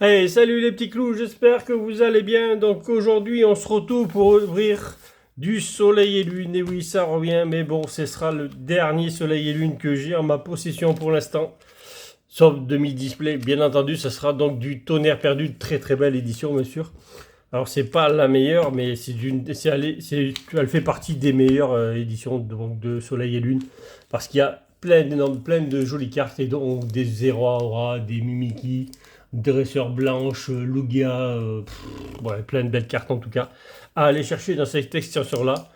Hey, salut les petits clous, j'espère que vous allez bien. Donc aujourd'hui, on se retrouve pour ouvrir du soleil et lune. Et oui, ça revient, mais bon, ce sera le dernier soleil et lune que j'ai en ma possession pour l'instant. Sauf demi-display, bien entendu, ça sera donc du tonnerre perdu, très très belle édition, bien sûr. Alors c'est pas la meilleure, mais elle fait partie des meilleures éditions de Soleil et Lune, parce qu'il y a plein de jolies cartes, et donc des Zero Aura, des Mimiki, Dresseur Blanche, Lugia, ouais, plein de belles cartes en tout cas, à aller chercher dans cette extension-là.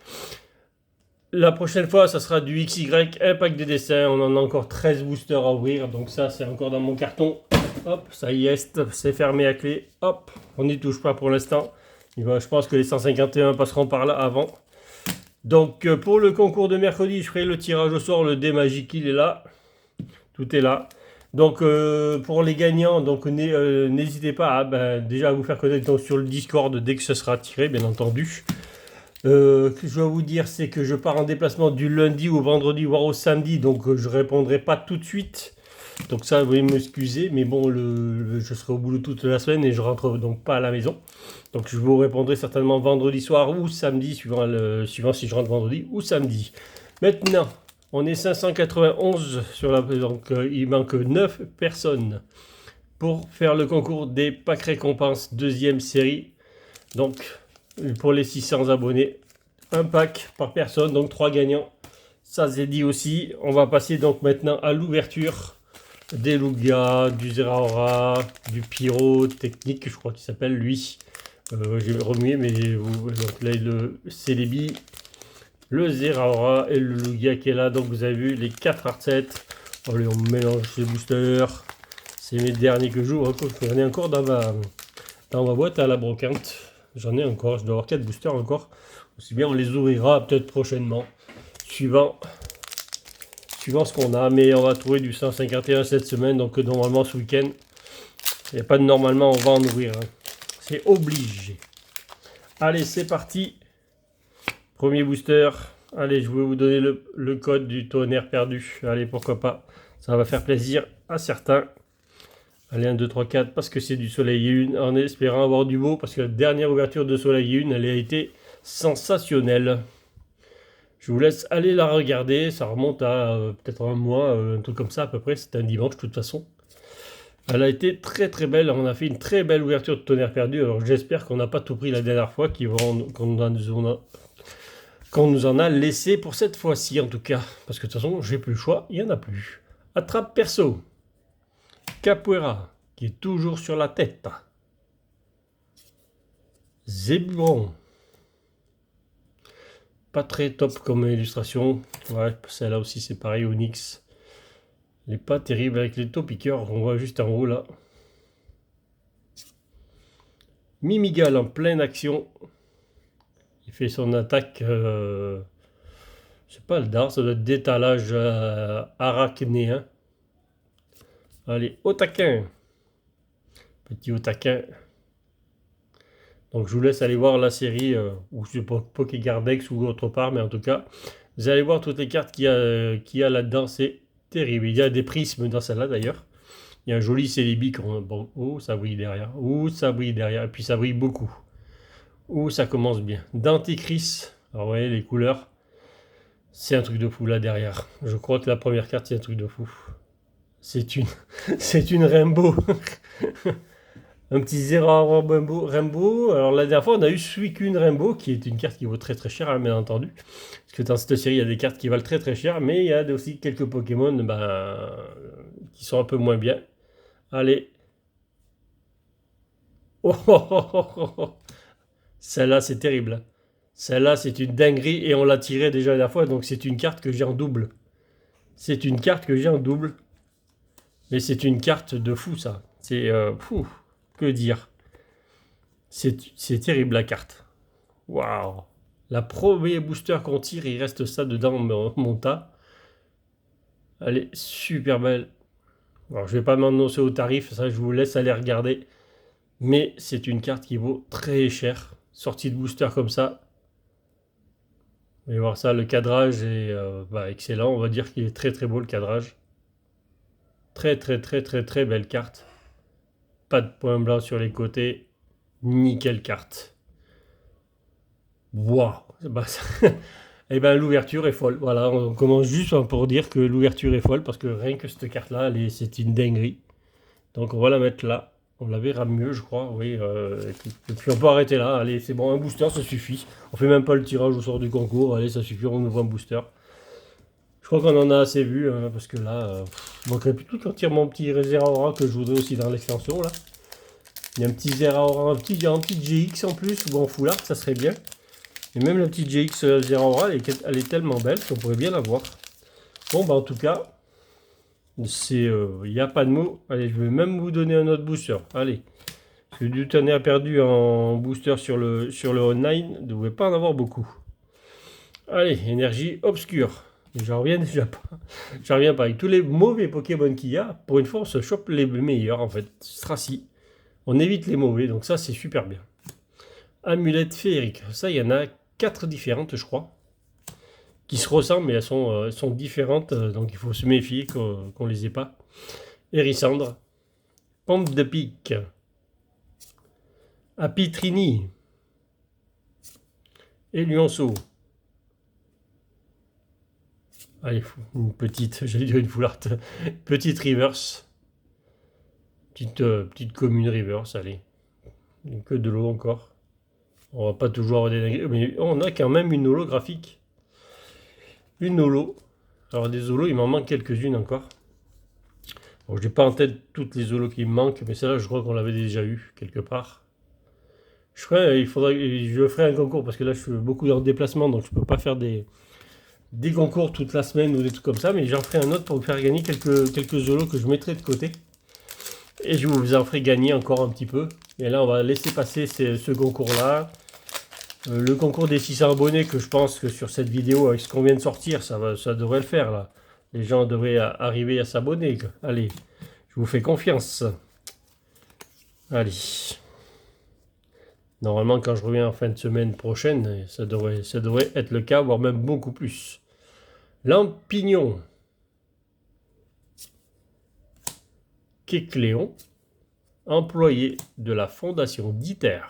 La prochaine fois, ça sera du XY, un pack de dessins. On en a encore 13 boosters à ouvrir. Donc ça, c'est encore dans mon carton. Hop, ça y est, c'est fermé à clé. Hop, on n'y touche pas pour l'instant. Je pense que les 151 passeront par là avant. Donc pour le concours de mercredi, je ferai le tirage au sort. Le dé magique, il est là. Tout est là. Donc pour les gagnants, donc n'hésitez pas déjà à vous faire connaître donc, sur le Discord dès que ce sera tiré, bien entendu. Ce que je dois vous dire, c'est que je pars en déplacement du lundi au vendredi, voire au samedi, donc je répondrai pas tout de suite. Donc ça, vous pouvez m'excuser, mais bon, je serai au boulot toute la semaine et je rentre donc pas à la maison. Donc je vous répondrai certainement vendredi soir ou samedi, suivant si je rentre vendredi ou samedi. Maintenant, on est 591 sur la... Donc il manque 9 personnes pour faire le concours des packs récompenses deuxième série. Donc pour les 600 abonnés, un pack par personne, donc 3 gagnants. Ça c'est dit aussi. On va passer donc maintenant à l'ouverture des Lugia, du Zeraora, du Pyro technique, je crois qu'il s'appelle lui. J'ai remué, mais donc là le Celebi, le Zeraora et le Lugia qui est là. Donc vous avez vu les 4 art sets. Allez, on mélange ces boosters. C'est mes derniers que j'ouvre. J'en ai encore dans ma boîte à la brocante. J'en ai encore, je dois avoir 4 boosters encore. Aussi bien on les ouvrira peut-être prochainement, suivant ce qu'on a. Mais on va trouver du 151 cette semaine, donc normalement ce week-end. Il n'y a pas de normalement, on va en ouvrir. Hein. C'est obligé. Allez, c'est parti. Premier booster. Allez, je vais vous donner le code du tonnerre perdu. Allez, pourquoi pas. Ça va faire plaisir à certains. Allez, 1, 2, 3, 4, parce que c'est du soleil et lune, en espérant avoir du beau, parce que la dernière ouverture de soleil et lune, elle a été sensationnelle. Je vous laisse aller la regarder, ça remonte à peut-être un mois, un truc comme ça à peu près, c'était un dimanche de toute façon. Elle a été très très belle, on a fait une très belle ouverture de tonnerre perdu, alors j'espère qu'on n'a pas tout pris la dernière fois, qu'on nous en a laissé pour cette fois-ci en tout cas, parce que de toute façon, j'ai plus le choix, il n'y en a plus. Attrape perso. Capoeira, qui est toujours sur la tête. Zébron. Pas très top comme illustration. Ouais, celle-là aussi c'est pareil, Onyx. Elle n'est pas terrible avec les topiqueurs, on voit juste en haut là. Mimigal en pleine action. Il fait son attaque. Je sais pas le dard, ça doit être d'étalage arachnéen. Allez, au taquin. Petit au taquin. Donc je vous laisse aller voir la série, ou je sais pas, Pokégardex ou autre part, mais en tout cas, vous allez voir toutes les cartes qu'il y a là-dedans, c'est terrible. Il y a des prismes dans celle-là d'ailleurs. Il y a un joli Celebi, bon, oh ça brille derrière, oh ça brille derrière, et puis ça brille beaucoup. Oh ça commence bien. Denticris, alors vous voyez les couleurs, c'est un truc de fou là derrière. Je crois que la première carte c'est un truc de fou. C'est une, c'est une Rainbow. Un petit Zero Rainbow. Alors la dernière fois, on a eu Suicune Rainbow, qui est une carte qui vaut très très cher, hein, bien entendu. Parce que dans cette série, il y a des cartes qui valent très très cher, mais il y a aussi quelques Pokémon qui sont un peu moins bien. Allez. Oh, oh, oh, oh, oh. Celle-là, c'est terrible. Celle-là, c'est une dinguerie, et on l'a tirée déjà la dernière fois, donc c'est une carte que j'ai en double. C'est une carte que j'ai en double. Mais c'est une carte de fou, ça. C'est fou. Que dire. C'est terrible la carte. Waouh. La premier booster qu'on tire, il reste ça dedans mon tas. Elle est super belle. Alors, je vais pas m'annoncer au tarif, ça je vous laisse aller regarder. Mais c'est une carte qui vaut très cher. Sortie de booster comme ça. Vous allez voir ça, le cadrage est excellent. On va dire qu'il est très très beau le cadrage. Très très très très très belle carte. Pas de points blancs sur les côtés. Nickel carte. Waouh. Et ben l'ouverture est folle. Voilà, on commence juste pour dire que l'ouverture est folle parce que rien que cette carte-là, c'est une dinguerie. Donc on va la mettre là. On la verra mieux, je crois. Oui. Et puis on peut arrêter là. Allez, c'est bon, un booster, ça suffit. On fait même pas le tirage au sort du concours. Allez, ça suffit, on ouvre un booster. Je crois qu'on en a assez vu, hein, parce que là, il manquerait plus tout quand il y a mon petit Zeraora que je voudrais aussi dans l'extension là. Il y a un petit Zeraora, un petit GX en plus, ou en full art, ça serait bien. Et même la petite GX Zeraora, elle est tellement belle qu'on pourrait bien la voir. Bon, bah en tout cas, il n'y a pas de mots. Allez, je vais même vous donner un autre booster. Allez. Parce que du Tonnerre perdu en booster sur le online, ne devrait pas en avoir beaucoup. Allez, énergie obscure. J'en reviens déjà pas. J'en reviens pas. Avec tous les mauvais Pokémon qu'il y a, pour une fois, on se chope les meilleurs en fait. Stracy. On évite les mauvais, donc ça c'est super bien. Amulette féerique. Ça, il y en a 4 différentes, je crois. Qui se ressemblent, mais elles sont différentes, donc il faut se méfier qu'on les ait pas. Hérissandre. Pompe de pique. Apitrini. Et Lionceau. Allez, une petite, j'allais dire une full art. Petite reverse. Petite commune reverse, allez. Que de l'eau encore. On va pas toujours avoir des... Mais on a quand même une holographique. Une holo. Alors des holos, il m'en manque quelques-unes encore. Bon, j'ai pas en tête toutes les holos qui me manquent, mais celle-là, je crois qu'on l'avait déjà eu quelque part. Je ferai un concours, parce que là, je suis beaucoup en déplacement, donc je peux pas faire des concours toute la semaine ou des trucs comme ça, mais j'en ferai un autre pour vous faire gagner quelques holos que je mettrai de côté. Et je vous en ferai gagner encore un petit peu. Et là, on va laisser passer ce concours-là. Le concours des 600 abonnés, que je pense que sur cette vidéo, avec ce qu'on vient de sortir, ça devrait le faire, là. Les gens devraient arriver à s'abonner. Allez, je vous fais confiance. Allez. Normalement, quand je reviens en fin de semaine prochaine, ça devrait être le cas, voire même beaucoup plus. Lampignon. Kécléon. Employé de la fondation Dieter.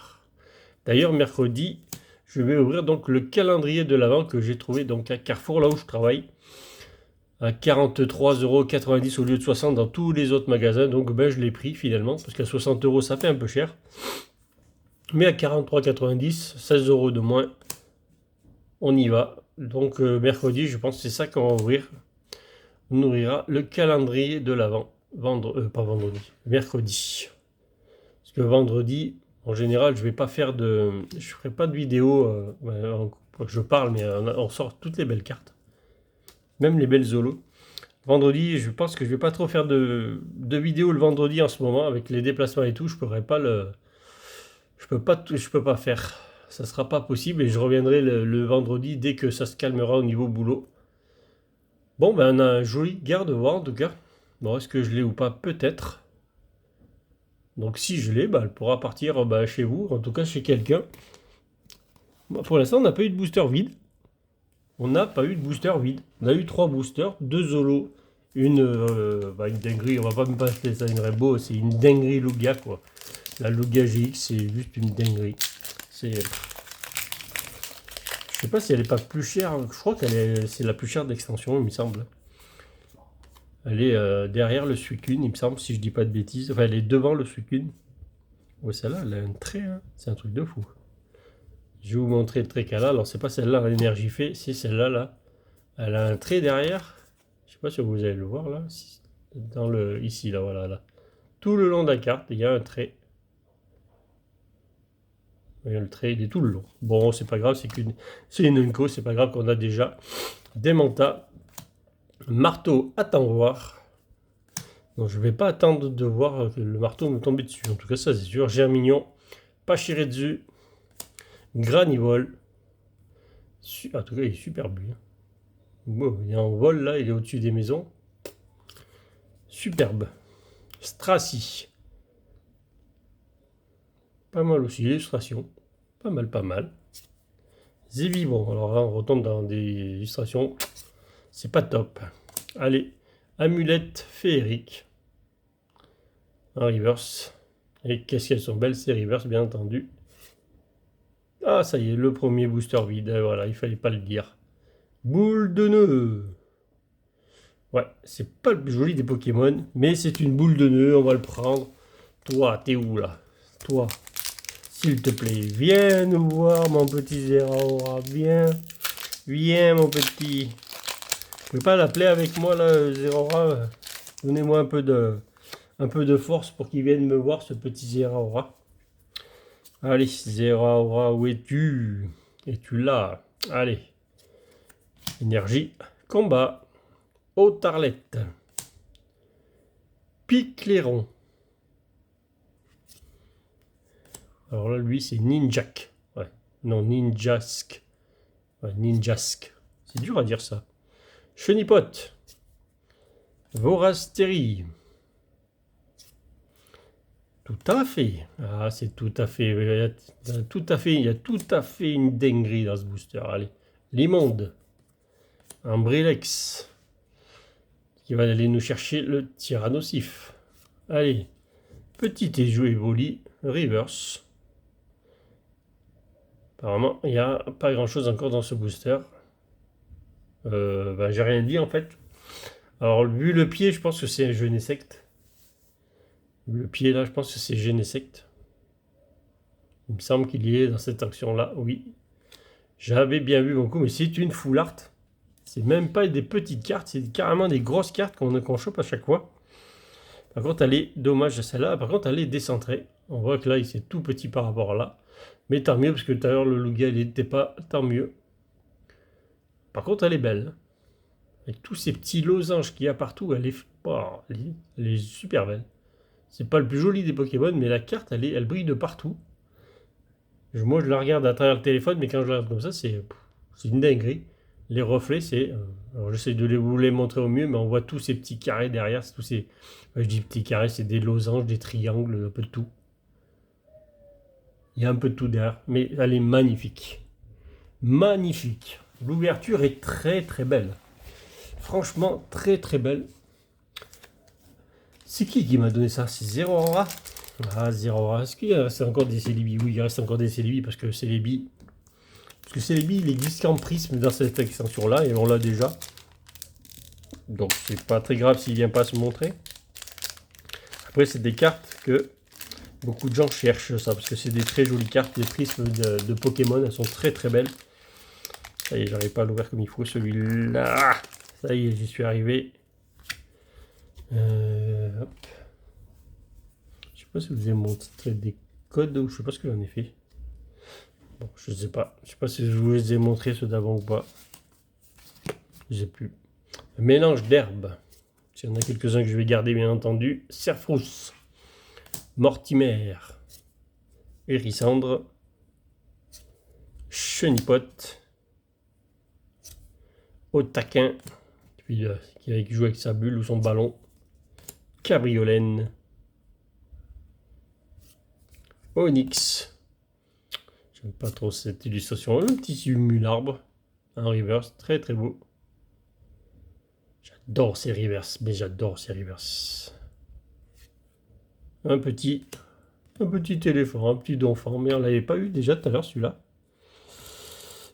D'ailleurs, mercredi, je vais ouvrir donc le calendrier de l'Avent que j'ai trouvé donc à Carrefour, là où je travaille, à 43,90 € au lieu de 60 dans tous les autres magasins. Donc ben, je l'ai pris finalement, parce qu'à 60 € ça fait un peu cher. Mais à 43,90, 16 € de moins, on y va. Donc mercredi, je pense que c'est ça qu'on va ouvrir. On ouvrira le calendrier de l'Avent. Pas vendredi, mercredi. Parce que vendredi, en général, je vais pas faire je ferai pas de vidéo. Je parle, mais on sort toutes les belles cartes, même les belles zolos. Vendredi, je pense que je vais pas trop faire de vidéos le vendredi en ce moment avec les déplacements et tout. Je pourrais pas je peux pas faire. Ça sera pas possible et je reviendrai le vendredi dès que ça se calmera au niveau boulot. Bon, ben on a un joli garde-voix en tout cas. Bon, est-ce que je l'ai ou pas? Peut-être. Donc si je l'ai, bah, elle pourra partir chez vous, en tout cas chez quelqu'un. Bah, pour l'instant, on n'a pas eu de booster vide. On n'a pas eu de booster vide. On a eu 3 boosters, 2 Zolos, une dinguerie, on va pas me passer ça une Rainbow, c'est une dinguerie Lugia quoi. La Lugia GX, c'est juste une dinguerie. Je sais pas si elle est pas plus chère, je crois c'est la plus chère d'extension, il me semble. Elle est derrière le Suicune, il me semble, si je dis pas de bêtises. Enfin, elle est devant le Suicune. Ouais, celle-là, elle a un trait, hein. C'est un truc de fou. Je vais vous montrer le trait qu'elle a. Alors, c'est pas celle-là, l'énergie fait, c'est celle-là, là. Elle a un trait derrière. Je sais pas si vous allez le voir, là. Ici, là, voilà, là. Tout le long de la carte, il y a un trait. Le trait, il est tout le long. Bon, c'est pas grave, c'est une Unco, c'est pas grave qu'on a déjà des mantas. Marteau, attends voir. Donc je vais pas attendre de voir le marteau me tomber dessus. En tout cas, ça c'est sûr. Germignon, Pachirizu, Granivol. En tout cas, il est super bien. Bon, il est en vol là, il est au-dessus des maisons. Superbe. Stracy. Pas mal aussi, illustration. Pas mal, pas mal. Zévibron. Alors là, on retombe dans des illustrations. C'est pas top. Allez, amulette féerique. En reverse. Et qu'est-ce qu'elles sont belles ces reverse, bien entendu. Ah, ça y est, le premier booster vide. Voilà, il fallait pas le dire. Boule de nœud. Ouais, c'est pas le plus joli des Pokémon, mais c'est une boule de nœud, on va le prendre. Toi, t'es où là? Toi, s'il te plaît, viens nous voir, mon petit Zeraora. Viens, viens, mon petit. Vous pouvez pas l'appeler avec moi là, Zeraora? Donnez-moi un peu de force pour qu'il vienne me voir, ce petit Zeraora. Allez, Zeraora, où es-tu? Es-tu là? Allez. Énergie, combat. Autarlette. Picléron. Alors là, lui, c'est Ninjak. Ouais. Non, Ninjask. Ouais, Ninjask. C'est dur à dire ça. Chenipote. Vorastérie. Tout à fait. Ah, c'est tout à fait. Il y a tout à fait une dinguerie dans ce booster. Allez. Limonde. Ambrilex. Qui va aller nous chercher le Tyrannosif. Allez. Petit Evoli. Reverse. Apparemment, il n'y a pas grand chose encore dans ce booster. J'ai rien dit en fait. Alors, vu le pied, je pense que c'est un Genesect. Le pied là, je pense que c'est Genesect. Il me semble qu'il y est dans cette action-là, oui. J'avais bien vu mon coup, mais c'est une full art. C'est même pas des petites cartes, c'est carrément des grosses cartes qu'on chope à chaque fois. Par contre, elle est dommage celle-là. Par contre, elle est décentrée. On voit que là, il c'est tout petit par rapport à là. Mais tant mieux, parce que tout à l'heure, le Lugia, il n'était pas tant mieux. Par contre, elle est belle. Avec tous ces petits losanges qu'il y a partout, elle est super belle. C'est pas le plus joli des Pokémon, mais la carte, elle brille de partout. Moi, je la regarde à travers le téléphone, mais quand je la regarde comme ça, c'est une dinguerie. Les reflets, alors j'essaie de vous les montrer au mieux, mais on voit tous ces petits carrés derrière. Je dis petits carrés, c'est des losanges, des triangles, un peu de tout. Il y a un peu de tout derrière, mais elle est magnifique. Magnifique. L'ouverture est très très belle. Franchement, très très belle. C'est qui m'a donné ça? C'est Zeraora. Ah, Zeraora. Est-ce qu'il reste encore des Celebi? Oui, il reste encore des Celebi parce que Celebi, il existe qu'en prisme dans cette extension-là et on l'a déjà. Donc, c'est pas très grave s'il vient pas se montrer. Après, c'est des cartes que beaucoup de gens cherchent, ça, parce que c'est des très jolies cartes. Les prismes de Pokémon, elles sont très très belles. Ça y est, j'arrive pas à l'ouvrir comme il faut, celui-là. Ça y est, j'y suis arrivé. Hop. Je sais pas si vous avez montré des codes ou je sais pas ce que j'en ai fait. Bon, je sais pas. Je sais pas si je vous les ai montrés ceux d'avant ou pas. Je sais plus. Un mélange d'herbes. Il y en a quelques-uns que je vais garder bien entendu. Serfrousse. Mortimer. Hérissandre. Chenipote. Au taquin. Puis qui joue avec sa bulle ou son ballon. Cabriolène. Onyx. J'aime pas trop cette illustration. Un petit simularbre. Un reverse. Très très beau. J'adore ces reverse. Mais j'adore ces reverse. Un petit éléphant. Un petit donphan. Mais on l'avait pas eu déjà tout à l'heure celui-là.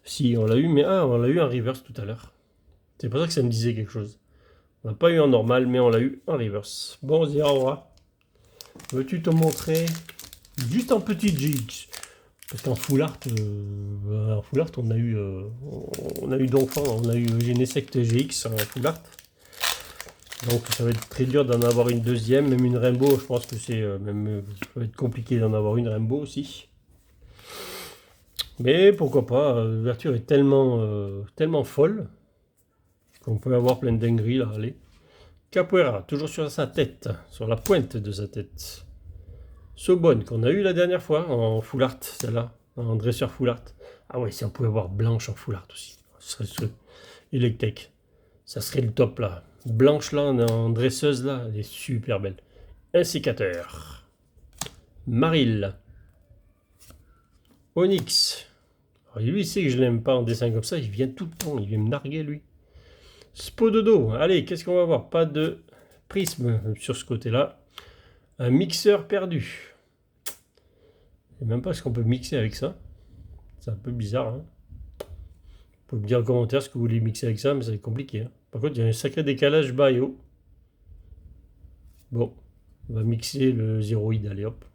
Si, on l'a eu. Mais on l'a eu en reverse tout à l'heure. C'est pour ça que ça me disait quelque chose. On l'a pas eu en normal. Mais on l'a eu en reverse. Bon, Zeraora. Veux-tu te montrer? Juste en petit GX. Parce qu'en full art, on a eu Donphan, on a eu Genesect GX en full art. Donc ça va être très dur d'en avoir une deuxième, même une Rainbow, je pense que ça va être compliqué d'en avoir une Rainbow aussi. Mais pourquoi pas, l'ouverture est tellement folle qu'on peut avoir plein de dingueries là, allez. Capoeira, toujours sur sa tête, sur la pointe de sa tête. Sobonne, qu'on a eu la dernière fois en full art, celle-là, en dresseur full art. Ah ouais, si on pouvait avoir blanche en full art aussi, ce serait Electek. Ça serait le top là. Blanche là, en dresseuse là, elle est super belle. Un sécateur. Maril. Onyx. Alors, lui, il sait que je l'aime pas en dessin comme ça, il vient tout le temps, il vient me narguer lui. Spododo. Allez, qu'est-ce qu'on va voir? Pas de prisme sur ce côté-là. Un mixeur perdu. sais même pas ce qu'on peut mixer avec ça. C'est un peu bizarre. Hein. Vous pouvez me dire en commentaire ce que vous voulez mixer avec ça, mais ça va être compliqué. Hein. Par contre, il y a un sacré décalage bas et haut. Bon, on va mixer le zéroïde, allez hop.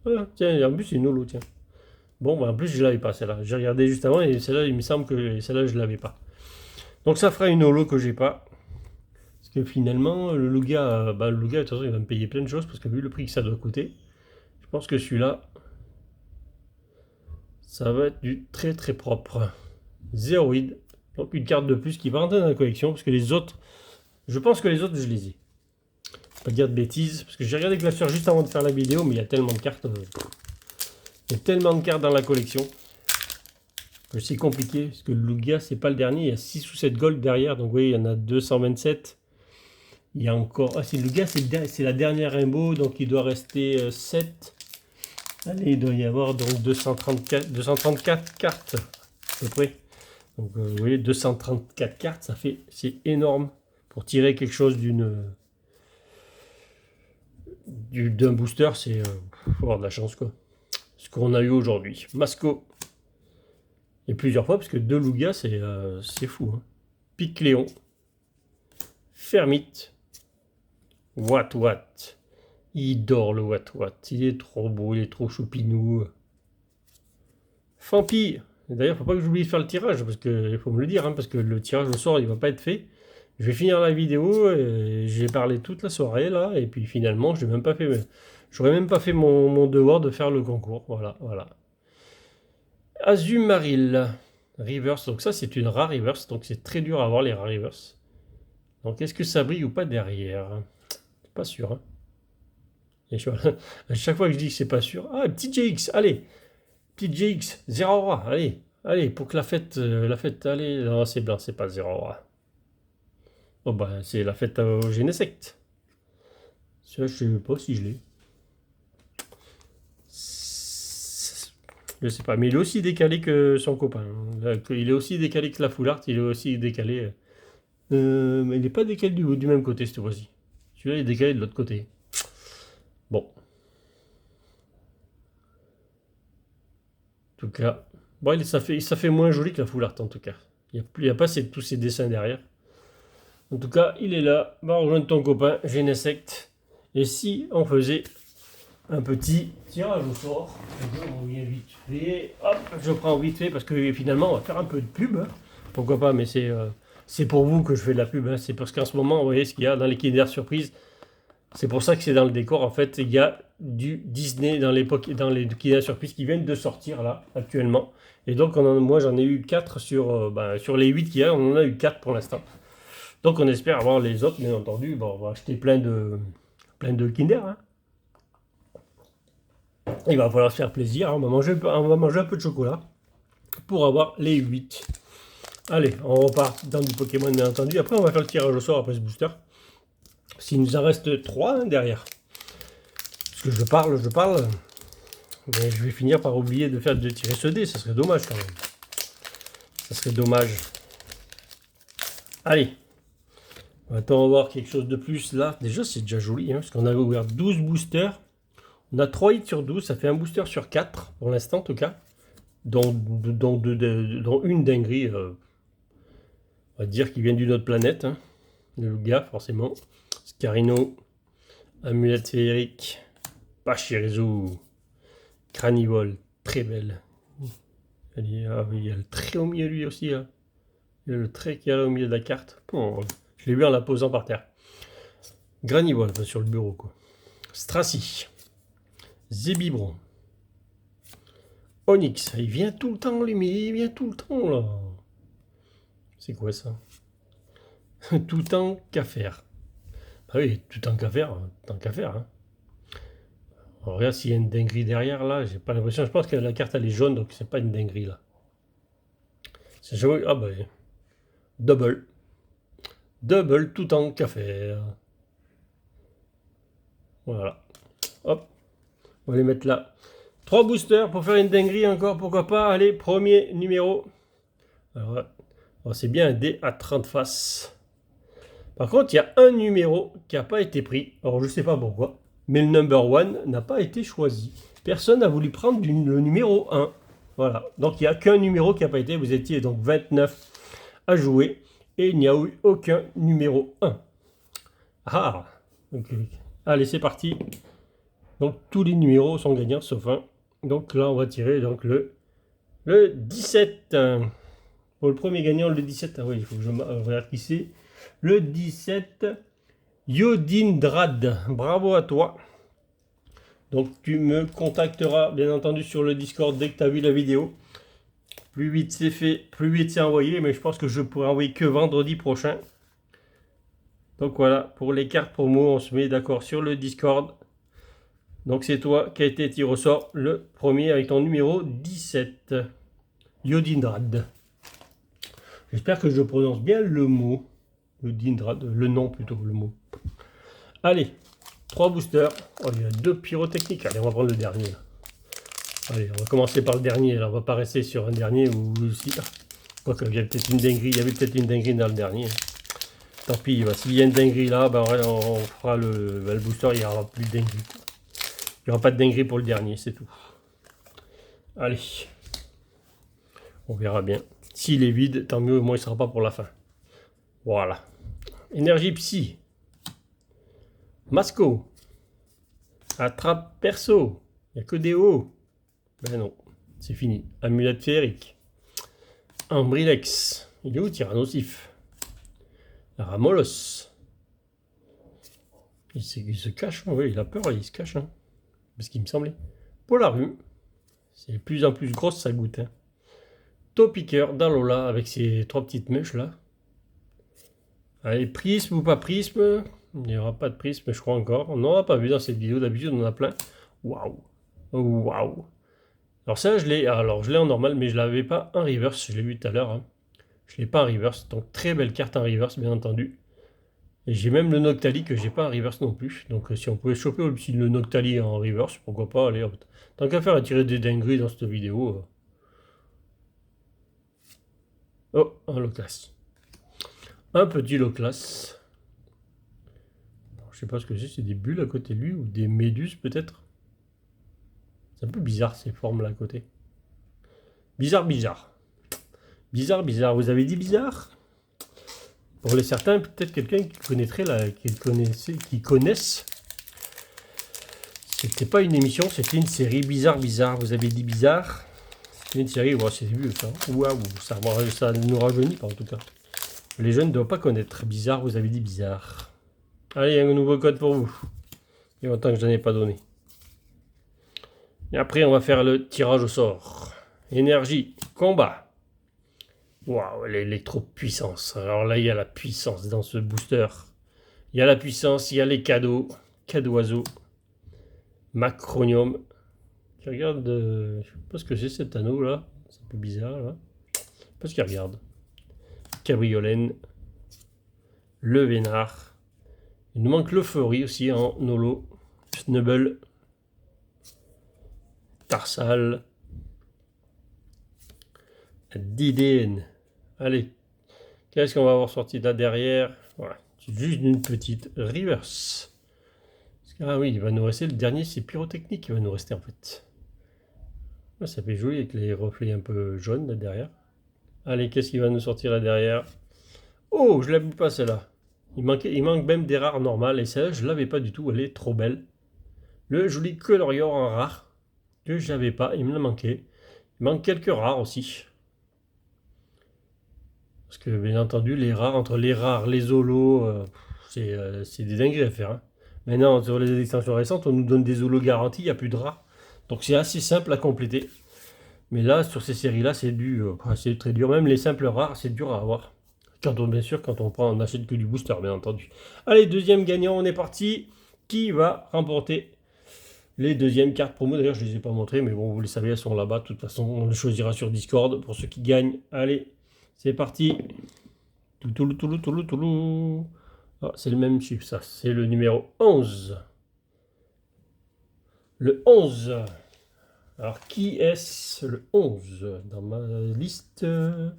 Voilà, tiens, en plus c'est une holo, tiens. Bon, bah, en plus je l'avais pas celle-là. J'ai regardé juste avant et celle-là, il me semble que celle-là je l'avais pas. Donc ça fera une holo que j'ai pas. Parce que finalement, le Lugia, de toute façon, il va me payer plein de choses parce que vu le prix que ça doit coûter, je pense que celui-là, ça va être du très très propre. Zéroïde. Donc une carte de plus qui va rentrer dans la collection parce que les autres, je pense que les autres, je les ai. Pas dire de bêtises, parce que j'ai regardé Classeur juste avant de faire la vidéo, mais il y a tellement de cartes. Il y a tellement de cartes dans la collection. Que c'est compliqué, parce que le Lugia, c'est pas le dernier. Il y a 6 ou 7 gold derrière, donc vous voyez, il y en a 227. Il y a encore... Ah, c'est le Lugia, c'est la dernière Rainbow, donc il doit rester 7. Allez, il doit y avoir donc 234 cartes, à peu près. Donc vous voyez, 234 cartes, ça fait... C'est énorme pour tirer quelque chose d'un booster, c'est faut avoir de la chance quoi. Ce qu'on a eu aujourd'hui. Masco. Et plusieurs fois, parce que deux Lugia, c'est fou. Hein. Picléon. Fermite. Wat. Il dort le Wat. Il est trop beau, il est trop choupinou. Fampi. D'ailleurs, faut pas que j'oublie de faire le tirage, parce que il faut me le dire, hein, parce que le tirage au sort, il va pas être fait. Je vais finir la vidéo, j'ai parlé toute la soirée là, et puis finalement, j'aurais même pas fait mon devoir de faire le concours. Voilà. Azumarill Reverse, donc ça c'est une rare reverse, donc c'est très dur à avoir les rares reverse. Donc est-ce que ça brille ou pas derrière? Pas sûr. Hein. Et à chaque fois que je dis que c'est pas sûr, ah petit GX, allez, petit GX, 0 aura, allez, pour que la fête, allez, non c'est blanc, c'est pas 0 aura. Oh bah c'est la fête au Genesect. Celui-là je sais pas si je l'ai. Je sais pas, mais il est aussi décalé que son copain. Il est aussi décalé que la Full Art, il est aussi décalé. Mais il n'est pas décalé du même côté cette fois-ci. Celui-là il est décalé de l'autre côté. Bon. En tout cas, bon, ça fait moins joli que la Full Art en tout cas. Il n'y a pas tous ces dessins derrière. En tout cas, il est là. Va rejoindre ton copain, Genesect. Et si on faisait un petit tirage au sort, on vient vite fait. Hop, je prends vite fait parce que finalement, on va faire un peu de pub. Hein. Pourquoi pas, mais c'est pour vous que je fais de la pub. Hein. C'est parce qu'en ce moment, vous voyez ce qu'il y a dans les Kinder Surprise. C'est pour ça que c'est dans le décor. En fait, il y a du Disney dans les Kinder Surprise qui viennent de sortir là, actuellement. Et donc, moi, j'en ai eu 4 sur les 8 qu'il y a. On en a eu 4 pour l'instant. Donc, on espère avoir les autres, bien entendu. Bon, on va acheter plein de Kinder. Hein. Il va falloir se faire plaisir. On va manger un peu de chocolat pour avoir les 8. Allez, on repart dans du Pokémon, bien entendu. Après, on va faire le tirage au sort après ce booster. S'il nous en reste 3 hein, derrière. Parce que je parle. Mais je vais finir par oublier de tirer ce dé. Ça serait dommage quand même. Ça serait dommage. Allez. Maintenant, on va voir quelque chose de plus là. Déjà, c'est déjà joli. Hein, parce qu'on a ouvert 12 boosters. On a 3 hits sur 12. Ça fait un booster sur 4 pour l'instant en tout cas. Dont une dinguerie. On va dire qu'il vient d'une autre planète. Hein. Le Lugia, forcément. Scarino. Amulette féerique. Pachirisu. Granivol. Très belle. Il y a le trait au milieu lui aussi. Hein. Il y a le trait qu'il y a là au milieu de la carte. Bon, je l'ai vu en la posant par terre. Granivol, enfin, sur le bureau quoi. Stracy. Zébibron. Onyx. Il vient tout le temps lui, mais il vient tout le temps là. C'est quoi ça? Tout temps qu'à faire. Ah oui, tout temps qu'à faire, tant qu'à faire. Hein. Alors, regarde s'il y a une dinguerie derrière là, j'ai pas l'impression. Je pense que la carte elle est jaune, donc c'est pas une dinguerie là. C'est joué. Ah bah double. Double tout temps qu'à faire. Voilà. Hop. On va les mettre là. 3 boosters pour faire une dinguerie encore, pourquoi pas. Allez, premier numéro. Alors c'est bien un dé à 30 faces. Par contre, il y a un numéro qui n'a pas été pris. Alors, je ne sais pas pourquoi. Mais le number 1 n'a pas été choisi. personne n'a voulu prendre le numéro 1. Voilà, donc il n'y a qu'un numéro qui n'a pas été. Vous étiez donc 29 à jouer et il n'y a eu aucun numéro 1. Ah, okay. Allez, c'est parti. Donc tous les numéros sont gagnants sauf un. Donc là, on va tirer donc le 17. Pour le premier gagnant, le 17. Ah oui, il faut que je regarde qui c'est. Le 17, Yodindrad. Bravo à toi. Donc tu me contacteras bien entendu sur le Discord dès que tu as vu la vidéo. Plus vite c'est fait, plus vite c'est envoyé. Mais je pense que je pourrai envoyer que vendredi prochain. Donc voilà, pour les cartes promo, on se met d'accord sur le Discord. Donc c'est toi qui a été tiré au sort le premier avec ton numéro 17. Yodindrad. J'espère que je prononce bien le mot. Yodindrad, le nom plutôt, le mot. Allez, 3 boosters. Oh, il y a 2 pyrotechniques. Allez, on va prendre le dernier. Là. Allez, on va commencer par le dernier. Là. On va pas rester sur un dernier ou si. Quoique, il y avait peut-être une dinguerie. Il y avait peut-être une dinguerie dans le dernier. Tant pis, bah, s'il y a une dinguerie là, bah, on fera le booster. Il n'y aura plus de dinguerie. Il n'y aura pas de dinguerie pour le dernier, c'est tout. Allez. On verra bien. S'il est vide, tant mieux, au moins il ne sera pas pour la fin. Voilà. Énergie psy. Masco. Attrape perso. Il n'y a que des hauts. Ben non, c'est fini. Amulette féerique. Ambrilex. Il est où Tyrannosif? Ramolos. Il se cache, oui, il a peur, il se cache. Hein. C'est ce qu'il me semblait. Polarum. C'est de plus en plus grosse sa goutte. Hein. Topiqueur d'Alola avec ses 3 petites mèches là. Allez, prisme ou pas prisme? Il n'y aura pas de prisme, je crois encore. On n'en a pas vu dans cette vidéo, d'habitude on en a plein. Waouh! Waouh! Alors ça, je l'ai en normal, mais je ne l'avais pas en reverse, je l'ai vu tout à l'heure. Hein. Je ne l'ai pas en reverse, donc très belle carte en reverse, bien entendu. Et j'ai même le Noctali que j'ai pas en reverse non plus. Donc si on pouvait choper aussi le Noctali en reverse, pourquoi pas, allez hop. Tant qu'à faire à tirer des dingueries dans cette vidéo. Oh, un Loclas. Un petit Loclas. Je sais pas ce que c'est des bulles à côté de lui ou des méduses peut-être. C'est un peu bizarre ces formes là à côté. Bizarre, bizarre. Bizarre, bizarre. Vous avez dit bizarre? Pour les certains, peut-être quelqu'un qui connaîtrait là, qui connaissent. C'était pas une émission, c'était une série bizarre, bizarre. Vous avez dit bizarre? C'était une série, ouais, c'est vieux ça. Waouh, ça ne nous rajeunit pas en tout cas. Les jeunes ne doivent pas connaître. Bizarre, vous avez dit bizarre. Allez, un nouveau code pour vous. Il y a longtemps que je n'en ai pas donné. Et après, on va faire le tirage au sort. Énergie, combat. Waouh, l'électro-puissance. Alors là, il y a la puissance dans ce booster. Il y a la puissance, il y a les cadeaux. Cadeaux oiseaux. Macronium. Qui regarde. Je sais pas ce que c'est cet anneau là. C'est un peu bizarre là. Je sais pas ce qu'il regarde. Cabriolène. Le Vénard. Il nous manque l'euphorie aussi en holo. Snubble. Tarsal. Didéen. Allez. Qu'est-ce qu'on va avoir sorti là derrière? Voilà. C'est juste une petite reverse. Ah oui, il va nous rester le dernier, c'est pyrotechnique qui va nous rester en fait. Ça fait joli avec les reflets un peu jaunes là derrière. Allez, qu'est-ce qui va nous sortir là derrière? Oh, je l'avais pas celle-là. Il manque même des rares normales et celle-là, je l'avais pas du tout, elle est trop belle. Le joli Colorior en rare, que j'avais pas, il me le manquait. Il manque quelques rares aussi. Parce que bien entendu, les rares, entre les rares, les holos, c'est des dingueries à faire. Hein. Maintenant, sur les extensions récentes, on nous donne des holos garantis, il n'y a plus de rares. Donc c'est assez simple à compléter. Mais là, sur ces séries-là, c'est très dur. Même les simples rares, c'est dur à avoir. Bien sûr, quand on n'achète que du booster, bien entendu. Allez, deuxième gagnant, on est parti. Qui va remporter les deuxièmes cartes promo? D'ailleurs, je ne les ai pas montrées, mais bon, vous les savez, elles sont là-bas. De toute façon, on les choisira sur Discord pour ceux qui gagnent. Allez, c'est parti. Ah, c'est le même chiffre, ça. C'est le numéro 11. Le 11. Alors, qui est-ce le 11 dans ma liste? Comment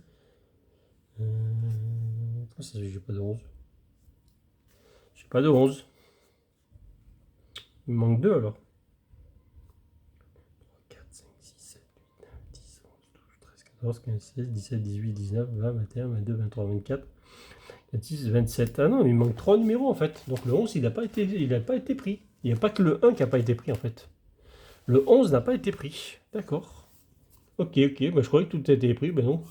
ça se fait que j'ai pas de 11? J'ai pas de 11. Il me manque 2 alors. 14, 15, 16, 17, 18, 19, 20, 21, 22, 23, 24, 26, 27. Ah non, il manque 3 numéros en fait. Donc le 11, il n'a pas été pris. Il n'y a pas que le 1 qui n'a pas été pris en fait. Le 11 n'a pas été pris. D'accord. Ok, bah, je croyais que tout a été pris. Ben non.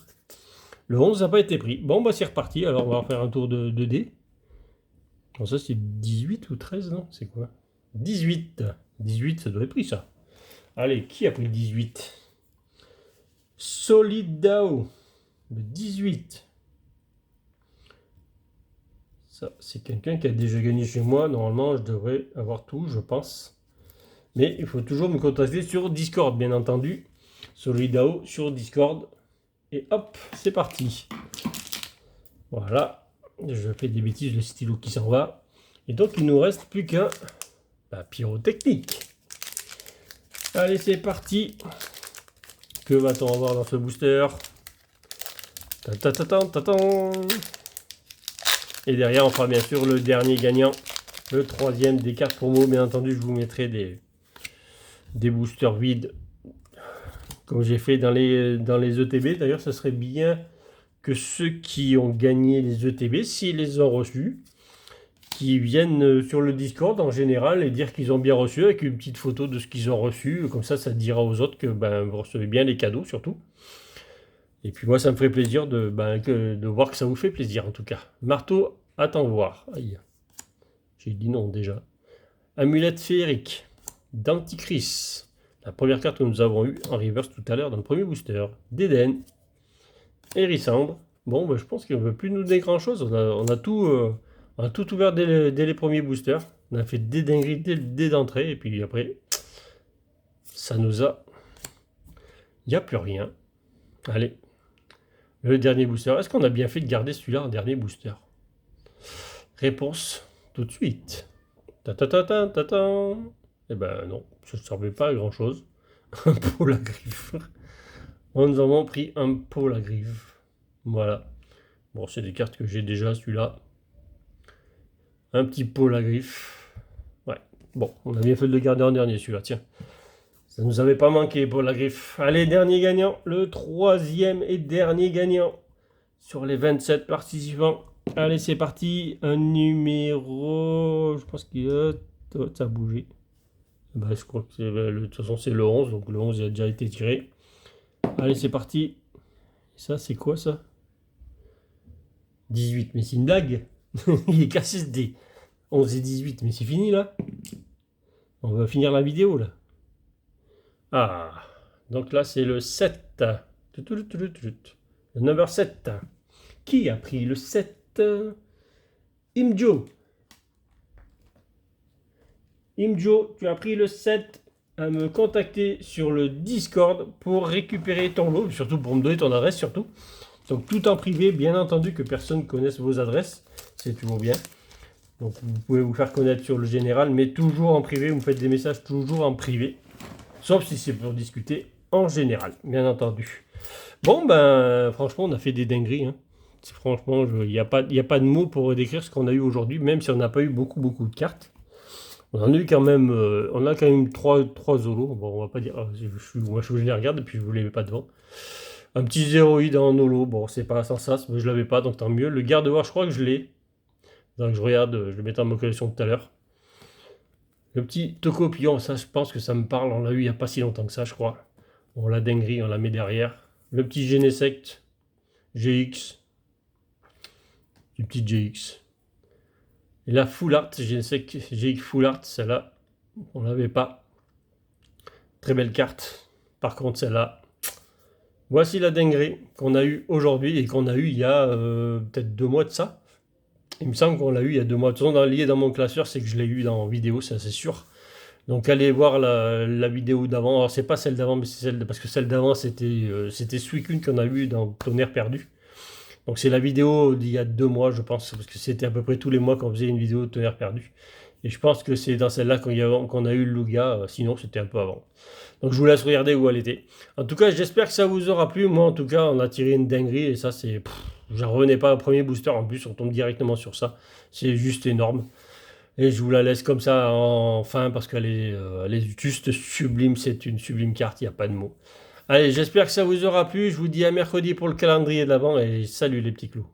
Le 11 n'a pas été pris. Bon, bah c'est reparti. Alors on va refaire un tour de dés. Bon, ça c'est 18 ou 13, non? C'est quoi? 18. 18, ça doit être pris ça. Allez, qui a pris 18? Solidao. Le 18. Ça, c'est quelqu'un qui a déjà gagné chez moi. Normalement, je devrais avoir tout, je pense. Mais il faut toujours me contacter sur Discord, bien entendu. Solidao sur Discord. Et hop, c'est parti. Voilà. Je fais des bêtises, le stylo qui s'en va. Et donc, il nous reste plus qu'un pyrotechnique. Allez, c'est parti. Que va-t-on avoir dans ce booster? Et derrière, on fera bien sûr le dernier gagnant. Le troisième des cartes promo. Bien entendu, je vous mettrai des boosters vides. Comme j'ai fait dans les ETB. D'ailleurs, ça serait bien que ceux qui ont gagné les ETB, s'ils les ont reçus, qui viennent sur le Discord en général et dire qu'ils ont bien reçu avec une petite photo de ce qu'ils ont reçu. Comme ça dira aux autres que vous recevez bien les cadeaux surtout. Et puis moi, ça me ferait plaisir de voir que ça vous fait plaisir en tout cas. Marteau, attends voir. Aïe. J'ai dit non déjà. Amulette féerique. Denticris. La première carte que nous avons eue en reverse tout à l'heure dans le premier booster. Déden. Hérissandre. Bon, je pense qu'il ne veut plus nous donner grand chose. On a tout ouvert dès les premiers boosters. On a fait des dingueries dès d'entrée. Et puis après, ça nous a... Il n'y a plus rien. Allez. Le dernier booster. Est-ce qu'on a bien fait de garder celui-là en dernier booster? Réponse tout de suite. Eh ben non, ça ne servait pas à grand chose. Un pôle à griffe. On nous avons pris un pôle à griffe. Voilà. Bon, c'est des cartes que j'ai déjà, celui-là. Un petit pôle à griffe. Ouais. Bon, on a bien fait de le garder en dernier, celui-là, tiens. Ça nous avait pas manqué, pôle à griffe. Allez, dernier gagnant. Le troisième et dernier gagnant. Sur les 27 participants. Allez, c'est parti. Un numéro... Je pense qu'il a... Ça a bougé. Je crois que de toute façon, c'est le 11. Donc le 11, il a déjà été tiré. Allez, c'est parti. Ça, c'est quoi, ça? 18. Mais c'est une blague. Il est cassé ce dé. 11 et 18. Mais c'est fini, là. On va finir la vidéo, là. Ah. Donc là, c'est le 7. Le number 7. Qui a pris le 7? Imjo. Imjo, tu as pris le 7 à me contacter sur le Discord pour récupérer ton lot, surtout pour me donner ton adresse surtout. Donc tout en privé, bien entendu que personne ne connaisse vos adresses, c'est toujours bien. Donc vous pouvez vous faire connaître sur le général, mais toujours en privé, vous me faites des messages toujours en privé. Sauf si c'est pour discuter en général, bien entendu. Bon, franchement, on a fait des dingueries. Hein. Franchement, il n'y a pas de mots pour décrire ce qu'on a eu aujourd'hui, même si on n'a pas eu beaucoup de cartes. On en a eu quand même, on a quand même 3 Zolos. Bon, on va pas dire, moi je les regarde et puis je vous les mets pas devant. Un petit zéroïde en holo, bon, c'est pas sans sas, mais je l'avais pas, donc tant mieux. Le garde-voir, je crois que je l'ai. Donc je regarde, je le mettais dans ma collection tout à l'heure. Le petit Tocopillon, ça je pense que ça me parle, on l'a eu il n'y a pas si longtemps que ça, je crois. On la dinguerie, on la met derrière. Le petit Genesect, GX. Du petit GX. Et la Full Art, Genesect GX Full Art, celle-là, on l'avait pas. Très belle carte. Par contre, celle-là, voici la dinguerie qu'on a eue aujourd'hui et qu'on a eu il y a peut-être 2 mois de ça. Il me semble qu'on l'a eu il y a 2 mois. De toute façon, lié dans mon classeur, c'est que je l'ai eu dans vidéo, ça c'est sûr. Donc allez voir la vidéo d'avant. Alors c'est pas celle d'avant, mais c'est celle parce que celle d'avant c'était Suicune qu'on a eu dans Tonnerre perdu. Donc c'est la vidéo d'il y a 2 mois, je pense, parce que c'était à peu près tous les mois qu'on faisait une vidéo de Tonnerre perdu. Et je pense que c'est dans celle-là qu'on a eu le Lugia, sinon c'était un peu avant. Donc je vous laisse regarder où elle était. En tout cas, j'espère que ça vous aura plu. Moi, en tout cas, on a tiré une dinguerie et ça, c'est... J'en revenais pas au premier booster, en plus, on tombe directement sur ça. C'est juste énorme. Et je vous la laisse comme ça en fin parce qu'elle est juste sublime. C'est une sublime carte, il n'y a pas de mots. Allez, j'espère que ça vous aura plu. Je vous dis à mercredi pour le calendrier de l'Avent et salut les petits clous.